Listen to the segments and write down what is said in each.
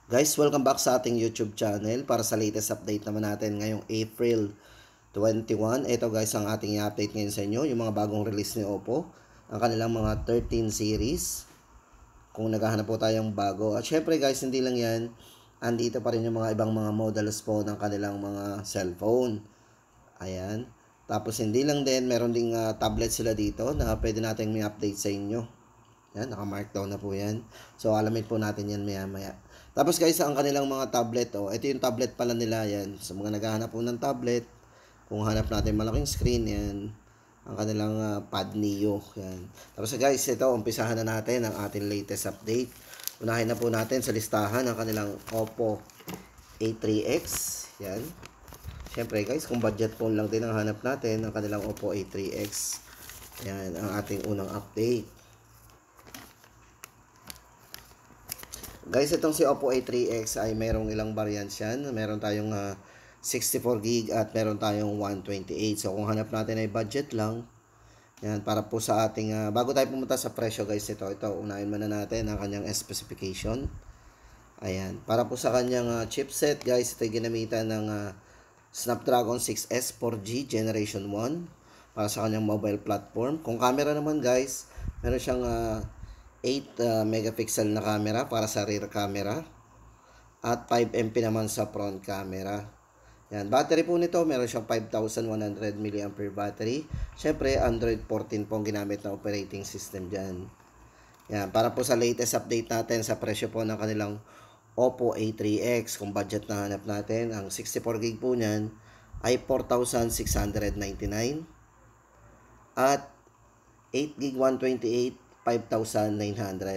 Guys, welcome back sa ating YouTube channel para sa latest update naman natin ngayong April 21. Ito guys ang ating i-update ngayon sa inyo, yung mga bagong release ni Oppo, ang kanilang mga 13 series. Kung naghahanap po tayong bago. At syempre guys, hindi lang yan, andito pa rin yung mga ibang mga models po ng kanilang mga cellphone. Ayan. Tapos hindi lang din, meron ding tablet sila dito na pwede natin may update sa inyo. Yan, naka-markdown na po yan. So, alamin po natin yan maya-maya. Tapos guys, ang kanilang mga tablet, ito yung tablet pala nila yan. Sa mga naghahanap po ng tablet, kung hanap natin malaking screen, yan. Ang kanilang Pad Neo, yan. Tapos guys, ito, umpisahan na natin ang ating latest update. Unahin na po natin sa listahan ang kanilang Oppo A3X, yan. Siyempre guys, kung budget phone lang din ang hanap natin, ang kanilang Oppo A3X, yan, ang ating unang update. Guys, itong si Oppo A3X ay merong ilang variants yan. Meron tayong 64GB at meron tayong 128. So, kung hanap natin ay budget lang, yan, para po sa ating, bago tayo pumunta sa presyo guys, ito, unahin muna natin ang kanyang specification. Ayan, para po sa kanyang chipset guys, ito ay ginamitan ng Snapdragon 6S 4G Generation 1 para sa kanyang mobile platform. Kung camera naman guys, meron siyang 8 megapixel na camera para sa rear camera at 5MP naman sa front camera. Yan, battery po nito, meron siyang 5100 mAh battery. Syempre, Android 14 po ang ginamit na operating system dyan. Yan, para po sa latest update natin sa presyo po ng kanilang Oppo A3X, kung budget na hanap natin, ang 64GB po niyan ay 4,699 at 8GB 128 5,999.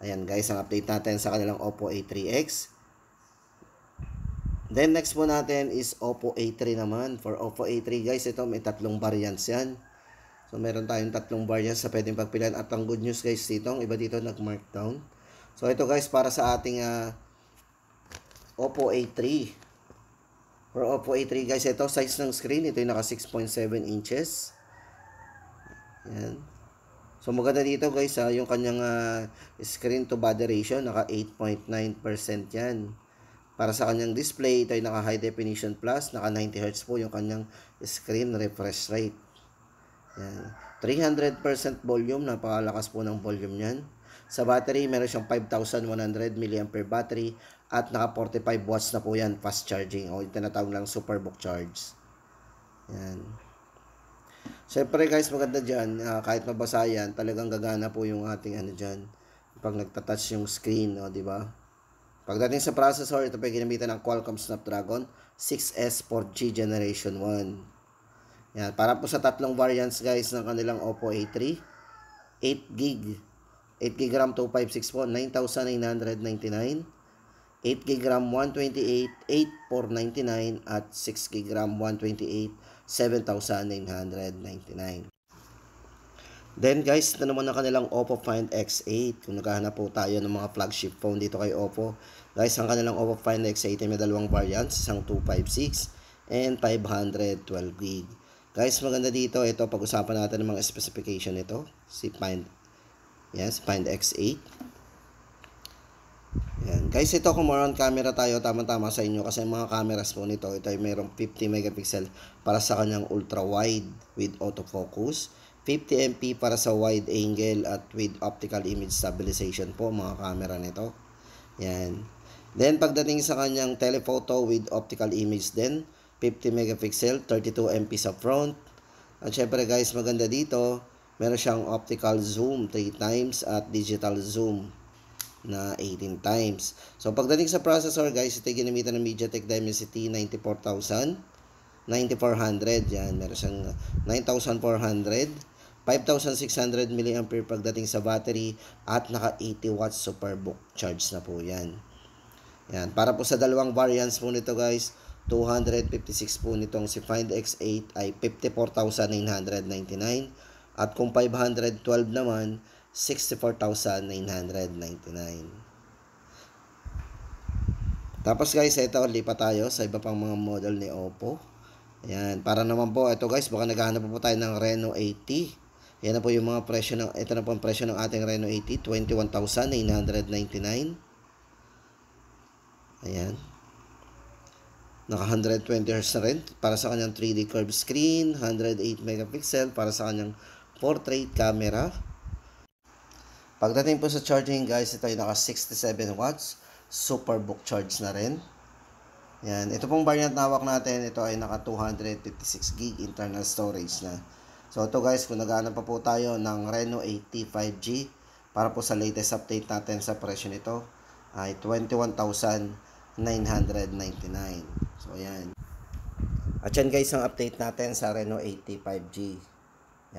Ayan guys, ang update natin sa kanilang Oppo A3X. Then next po natin is Oppo A3 naman. For Oppo A3 guys, ito may tatlong variants yan. So meron tayong tatlong variants sa pwedeng pagpilian. At ang good news guys dito, ang iba dito nag-markdown. So ito guys, para sa ating Oppo A3. For Oppo A3 guys, ito size ng screen, ito yung naka 6.7 inches. Yan. So maganda dito guys, yung kanyang screen to body ratio, naka 8.9% yan. Para sa kanyang display, ito ay naka high definition plus, naka 90Hz po yung kanyang screen refresh rate. Yan. 300% volume, napakalakas po ng volume niyan. Sa battery, meron siyang 5,100 mAh battery at naka 45 watts na po yan, fast charging o yung tinatawag lang superbook charge. Yan. Siyempre guys, maganda dyan, kahit mabasa yan, talagang gagana po yung ating dyan, pag nagtatouch yung screen, di ba? Pagdating sa processor, ito pa ginamitan ng Qualcomm Snapdragon 6S 4G Generation 1. Yan, para po sa tatlong variants guys ng kanilang Oppo A3, 8GB RAM 256 po, 9,999, 8GB RAM 128, 8,499 at 6GB RAM 128, 7,999. Then guys, ito naman ang kanilang Oppo Find X8. Kung naghahanap po tayo ng mga flagship phone dito kay Oppo, guys, ang kanilang Oppo Find X8 ay may dalawang variants, isang 256 and 512GB. Guys, maganda dito, ito pag-usapan natin ng mga specification nito, si Find X8. Yan. Guys, ito kung more on camera tayo, tama-tama sa inyo kasi mga cameras po nito, ito ay mayroong 50 megapixel para sa kanyang ultra wide with autofocus, 50MP para sa wide angle at with optical image stabilization po mga camera nito. Yan. Then pagdating sa kanyang telephoto with optical image din, 50 megapixel, 32MP sa front. At syempre guys, maganda dito, meron siyang optical zoom 3 times at digital zoom na 18 times. So pagdating sa processor guys, ito ay ginamitan ng MediaTek Dimensity 9400. Yan, meron siyang 9400, 5,600 mAh pagdating sa battery at naka 80 watts superbook charge na po yan. Yan, para po sa dalawang variants po nito guys, 256 po nitong si Find X8 ay 54,999 at kung 512 naman 64,999. Tapos guys, ito lipat tayo sa iba pang mga model ni Oppo. Ayan, para naman po, ito guys, baka naghahanap po tayo ng Reno 80. Yan na po yung mga presyo ng, ito na po ang presyo ng ating Reno 80, 21,999. Ayan. Naka 120Hz na rin para sa kanyang 3D curved screen, 108 megapixel para sa kanyang portrait camera. Pagdating po sa charging guys, ito ay naka 67 watts, superbook charge na rin. Yan, ito pong variant na hawak natin, ito ay naka 256 gig internal storage na. So ito guys, kung naghahanap pa po tayo ng Reno 80 5G para po sa latest update natin sa presyo nito ay 21,999. So ayan. At yan guys ang update natin sa Reno 80 5G.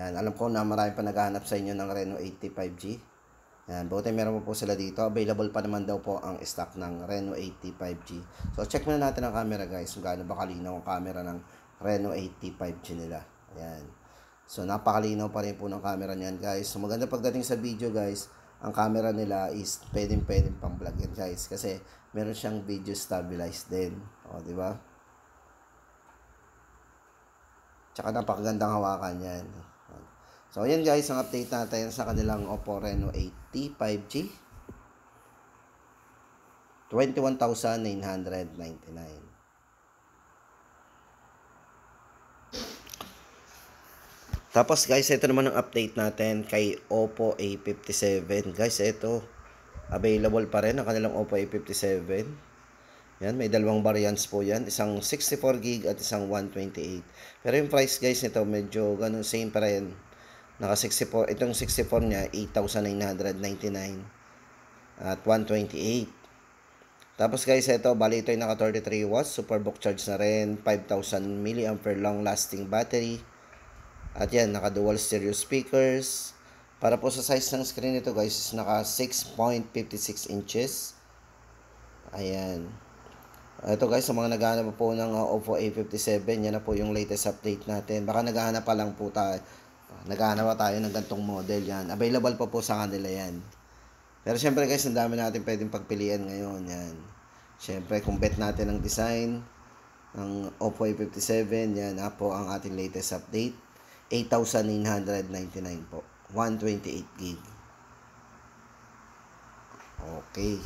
Yan, alam ko na marami pa naghahanap sa inyo ng Reno 80 5G. Yan, buti meron po sila dito. Available pa naman daw po ang stock ng Reno 80 5G. So check muna natin ang camera guys, kung gaano ba kalinaw ang camera ng Reno 80 5G nila. Ayan. So napakalinaw pa rin po ng camera niyan guys. So maganda pagdating sa video guys, ang camera nila is pwedeng pang vlog yan guys, kasi meron siyang video stabilized din. O, di ba? Tsaka napakagandang hawakan yan. So, ayan guys, ang update natin sa kanilang Oppo Reno 80 5G. 21,999. Tapos guys, ito naman ang update natin kay Oppo A57. Guys, ito, available pa rin ang kanilang Oppo A57. Yan, may dalawang variants po yan. Isang 64GB at isang 128. Pero yung price guys nito, medyo ganun, same pa rin. Naka 64, itong 64 niya 8,999 at 128. Tapos guys, ito bali ito ay naka 33 watts, superbook charge na rin, 5,000 mAh long lasting battery. At yan, naka dual stereo speakers. Para po sa size ng screen nito guys, is naka 6.56 inches. Ayan. Ito guys, sa mga naghahanap po ng Oppo A57, yan na po yung latest update natin. Baka naghahanap pa lang po tayo. Naghahanap tayo ng gantong model yan. Available pa po sa kanila yan. Pero syempre guys, ang dami natin pwedeng pagpilian ngayon. Yan. Syempre, kung bet natin ang design ng Oppo A57, yan na po ang ating latest update. 8,999 po. 128 gig. Okay.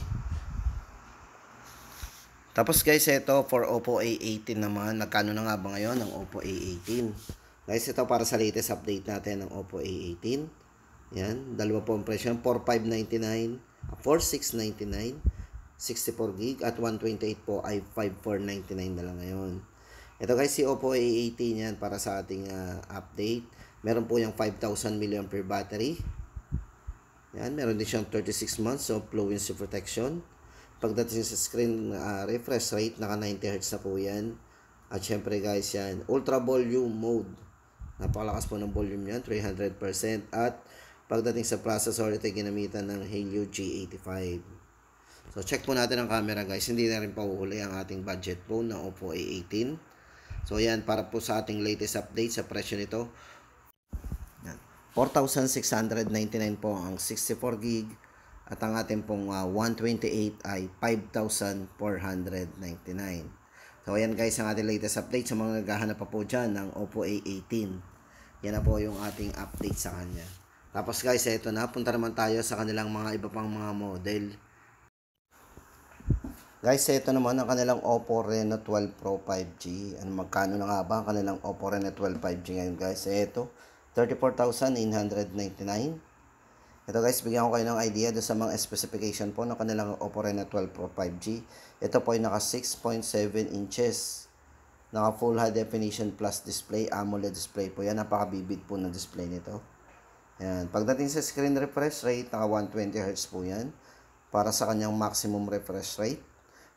Tapos guys, ito for Oppo A18 naman. Magkano na nga ba ngayon ang Oppo A18? Guys, ito para sa latest update natin ng Oppo A18. Yan, dalawa po ang presyo. 4,599, 4,699, 64 gig at 128 po ay 5,499 na lang ngayon. Ito guys, si Oppo A18 yan para sa ating update. Meron po yung 5,000 mAh battery. Yan, meron din siyang 36 months of fluency protection. Pagdating sa screen refresh rate, naka 90Hz na po yan. At syempre guys, yan, ultra volume mode. Napakalakas po ng volume yan, 300%. At pagdating sa processor, ito ay ginamitan ng Helio G85. So check po natin ang camera guys. Hindi na rin pauhuli ang ating budget phone na Oppo A18. So yan, para po sa ating latest update sa presyo nito, 4,699 po ang 64 gig. At ang ating pong 128 ay 5,499. So ayan guys ang ating latest update sa mga naghahanap pa po dyan ng Oppo A18. Yan na po yung ating update sa kanya. Tapos guys, ito na, punta naman tayo sa kanilang mga iba pang mga model. Guys, ito naman ang kanilang Oppo Reno 12 Pro 5G. Ano, magkano na nga ba ang kanilang Oppo Reno 12 5G ngayon guys? Ito, 34,999. Ito guys, bigyan ko kayo ng idea doon sa mga specification po ng kanilang Oppo Reno 12 Pro 5G. Ito po ay naka 6.7 inches. Naka full high definition plus display, AMOLED display po yan. Napaka-vivid po ng display nito. Yan. Pagdating sa screen refresh rate, naka 120Hz po yan. Para sa kanyang maximum refresh rate.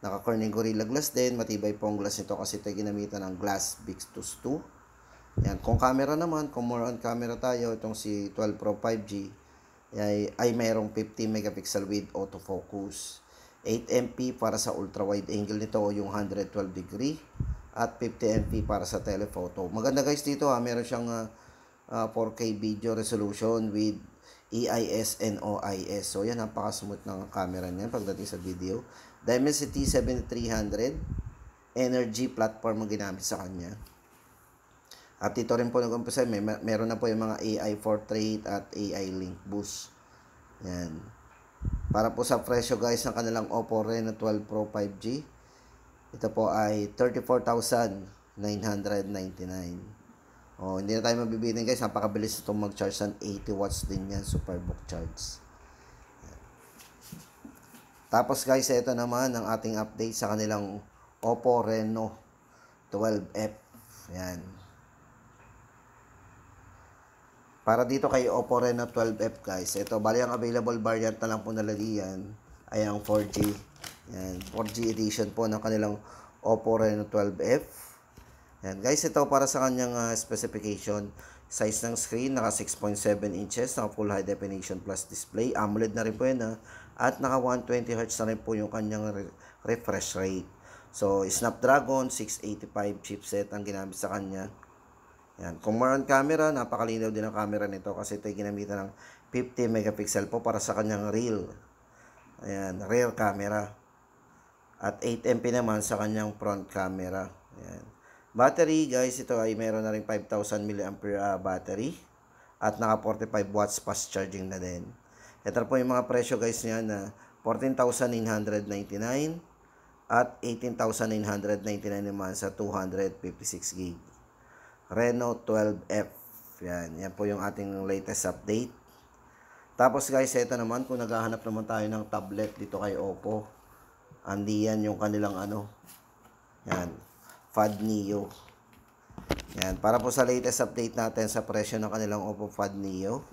Naka Corning Gorilla Glass din. Matibay po ang glass nito kasi ito ginamitan ng Glass Victus 2. Yan. Kung camera naman, kung more on camera tayo, itong si 12 Pro 5G, ay mayroong 50 megapixel with autofocus, 8MP para sa ultra wide angle nito o yung 112 degree, at 50MP para sa telephoto. Maganda guys dito meron siyang 4K video resolution with EIS and OIS. So yan, napaka-smooth ng camera niyan pagdating sa video. Dimensity 7300 energy platform ang ginamit sa kanya. At ito rin po nag-umpisa, meron na po yung mga AI Portrait at AI Link Boost. Yan. Para po sa presyo guys ng kanilang Oppo Reno 12 Pro 5G, Ito po ay 34,999. Oh, hindi na tayo mabibitin guys. Napakabilis itong mag-charge ng 80 watts din yan. Superbook charge. Tapos guys, ito naman ang ating update sa kanilang Oppo Reno 12F. Yan. Para dito kay Oppo Reno 12F guys, ito bali ang available variant na lang po nila diyan ay ang 4G. Yan, 4G edition po ng kanilang Oppo Reno 12F. Yan guys, ito para sa kanyang specification. Size ng screen, naka 6.7 inches, naka full high definition plus display. AMOLED na rin po yan at naka 120Hz na rin po yung kanyang refresh rate. So, Snapdragon 685 chipset ang ginamit sa kanya. Yan. Kung more on camera, napakalinaw din ang camera nito kasi ito ay ginamitan ng 50 megapixel po para sa kanyang rear camera. At 8MP naman sa kanyang front camera. Yan. Battery guys, ito ay meron na rin 5,000 mAh battery at naka 45 watts fast charging na din. Ito po yung mga presyo guys niya na 14,999 at 18,999 naman sa 256 gig. Reno 12F. Yan po yung ating latest update. Tapos guys, ito naman kung naghahanap naman tayo ng tablet dito kay Oppo. Andi yan yung kanilang yan, Fad Neo. Yan, para po sa latest update natin sa presyo ng kanilang Oppo Fad Neo.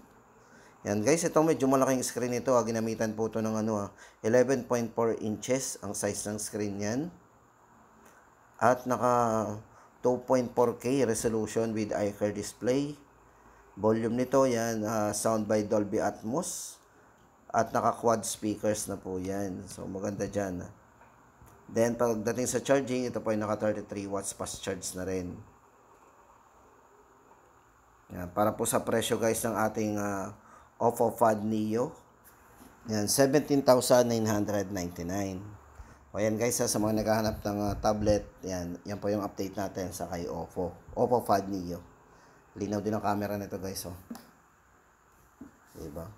Yan guys, ito medyo malaking screen ito. Ginamitan po ito ng 11.4 inches ang size ng screen yan. At naka 2.4K resolution with iCar display. Volume nito yan, sound by Dolby Atmos. At naka quad speakers na po yan. So maganda dyan. Then pagdating sa charging, ito po ay naka 33 watts fast charge na rin. Yan, para po sa presyo guys ng ating Oppo Fad Neo. Yan, 17,999. O yan guys, sa mga naghahanap ng tablet, yan po yung update natin sa kay Oppo. Oppo Fad Neo. Linaw din ang camera nito guys, oh. Diba?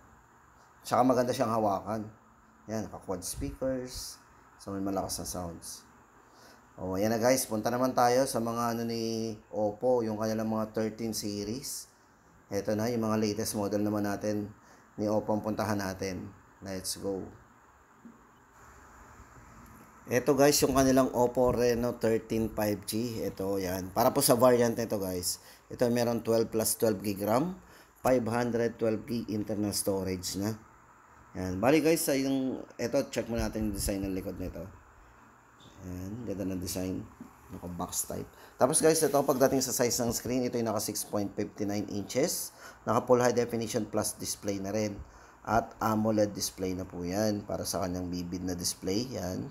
Tsaka maganda siyang hawakan. Yan, naka-quad speakers. So may malakas na sounds. O yan na guys, punta naman tayo sa mga ni Oppo, yung kanilang mga 13 series. Ito na, yung mga latest model naman natin ni Oppo ang puntahan natin. Let's go. Ito guys, yung kanilang Oppo Reno 13 5G. Ito, yan. Para po sa variant nito guys. Ito meron 12 plus 12 GB RAM. 512 GB internal storage na. Yan. Bali guys, yung ito, check mo natin yung design ng likod nito. Yan, ganda ng design. Naka-box type. Tapos guys, ito pagdating sa size ng screen, ito yung naka 6.59 inches. Naka full high definition plus display na rin. At AMOLED display na po yan para sa kanyang vivid na display. Yan.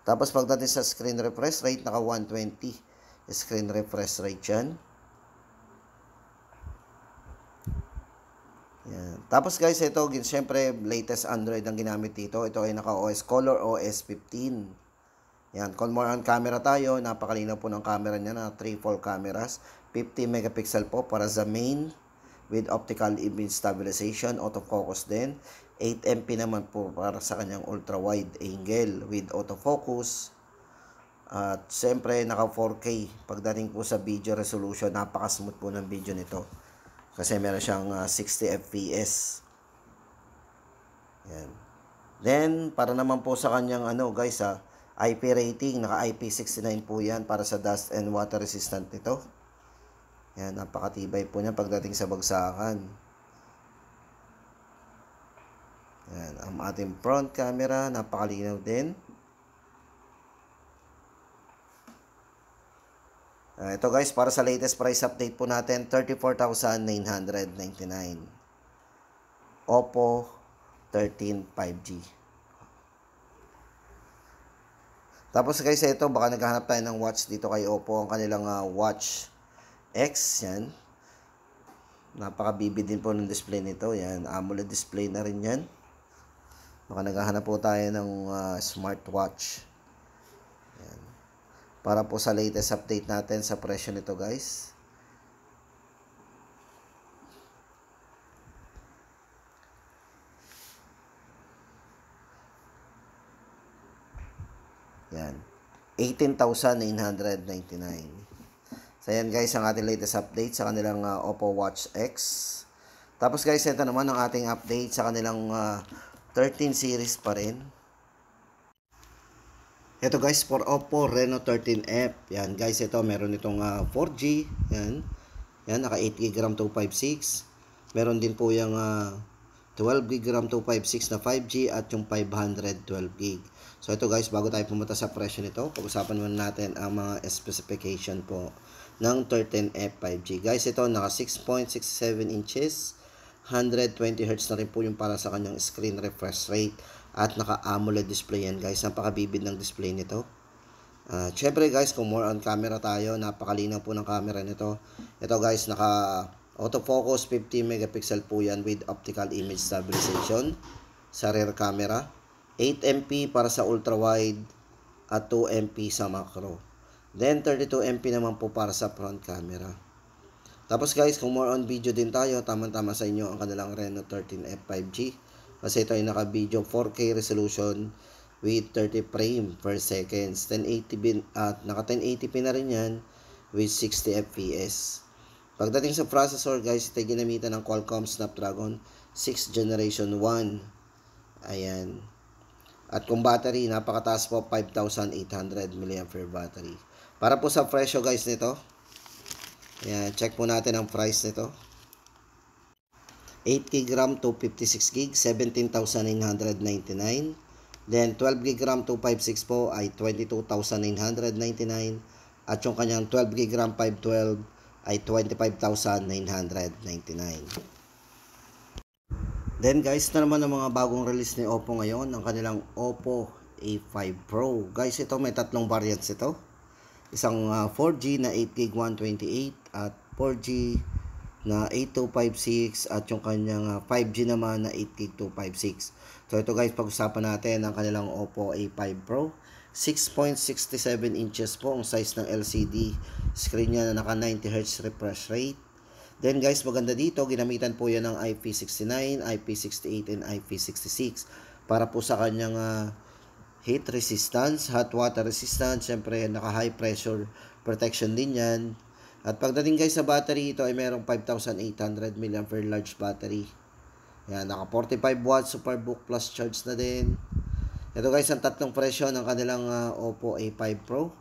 Tapos pagdating sa screen refresh rate, naka 120 screen refresh rate yan. Yan. Tapos guys, ito, syempre, latest Android ang ginamit dito. Ito ay naka-OS Color OS 15. Yan, kung more on camera tayo, napakalinaw po ng camera niya na 3-4 cameras. 50 megapixel po para sa main with optical image stabilization, autofocus din. 8MP naman po para sa kanyang ultra-wide angle with autofocus. At siyempre, naka 4K. Pagdating po sa video resolution, napaka-smooth po ng video nito. Kasi meron siyang 60 FPS. Yan. Then, para naman po sa kanyang guys, IP rating, naka IP69 po yan para sa dust and water resistant nito. Yan, napakatibay po niya pagdating sa bagsakan. Yan, ang ating front camera, napakalinaw din. Ito guys, para sa latest price update po natin, 34,999. Oppo 13 5G. Tapos guys, ito, baka naghahanap tayo ng watch dito kay Oppo. Ang kanilang Watch X, yan. Napaka-vivid din po ng display nito. Yan, AMOLED display na rin yan. Baka naghahanap po tayo ng smartwatch. Yan. Para po sa latest update natin sa presyo nito guys. Yan. 18,999. So yan guys ang ating latest update sa kanilang Oppo Watch X. Tapos guys, ito naman ang ating update sa kanilang 13 series pa rin. Ito guys, for Oppo Reno 13F. Yan guys, ito meron itong 4G. Yan. Yan, naka 8GB RAM 256. Meron din po yung 12GB RAM 256 na 5G at yung 512GB. So ito guys, bago tayo pumunta sa presyo nito, pag-usapan muna natin ang mga specification po ng 13F 5G. Guys, ito naka 6.67 inches. 120Hz na rin po yung para sa kanyang screen refresh rate at naka AMOLED display yan guys. Napakabibid ng display nito. Syempre guys, kung more on camera tayo, napakalinaw po ng camera nito. Ito guys, naka autofocus 50 megapixel po yan with optical image stabilization sa rear camera. 8MP para sa ultra wide at 2MP sa macro. Then 32MP naman po para sa front camera. Tapos guys, kung more on video din tayo, tama-tama sa inyo ang kanilang Reno 13F 5G. Kasi ito ay naka-video 4K resolution with 30 frame per second. 1080p at naka 1080p na rin yan with 60 fps. Pagdating sa processor guys, ito ay ginamitan ng Qualcomm Snapdragon 6 Generation 1. Ayan. At kung battery, napakataas po, 5,800 mAh battery. Para po sa presyo guys nito, ayan, check po natin ang price nito. 8GB RAM 256GB, 17,999. Then 12GB RAM 256 po ay 22,999. At yung kanyang 12GB RAM 512 ay 25,999. Then guys, na naman ang mga bagong release ni Oppo ngayon, ang kanilang Oppo A5 Pro. Guys, ito may tatlong variants ito. Isang 4G na 8GB 128 at 4G na 8256 at yung kanyang 5G naman na 8GB 256. So ito guys, pag-usapan natin ang kanilang Oppo A5 Pro. 6.67 inches po ang size ng LCD screen niya na naka 90Hz refresh rate. Then guys, maganda dito, ginamitan po yan ng IP69, IP68 and IP66 para po sa kanyang heat resistance, hot water resistance. Siyempre, naka high pressure protection din yan. At pagdating guys sa battery, ito ay merong 5,800 mAh large battery. Yan, naka 45 watts Superbook Plus charge na din. Ito guys, ang tatlong presyo ng kanilang Oppo A5 Pro.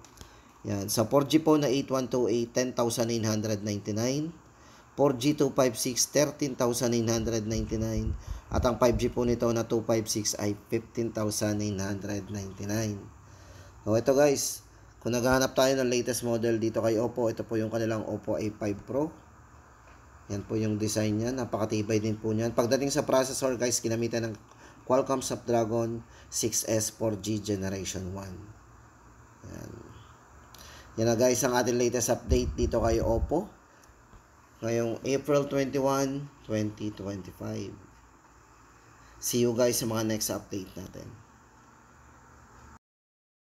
Yan, sa 4G po na 8128, 10,999. 4G 256, 13,999. At ang 5G po nito na 256 ay 15,999. So ito guys, kung naghahanap tayo ng latest model dito kay Oppo, ito po yung kanilang Oppo A5 Pro. Yan po yung design niya, napakatibay din po niyan. Pagdating sa processor guys, ginamitan ng Qualcomm Snapdragon 6S 4G Generation 1. Yan. Yan na guys ang ating latest update dito kay Oppo. Ngayong April 21, 2025. See you guys sa mga next update natin.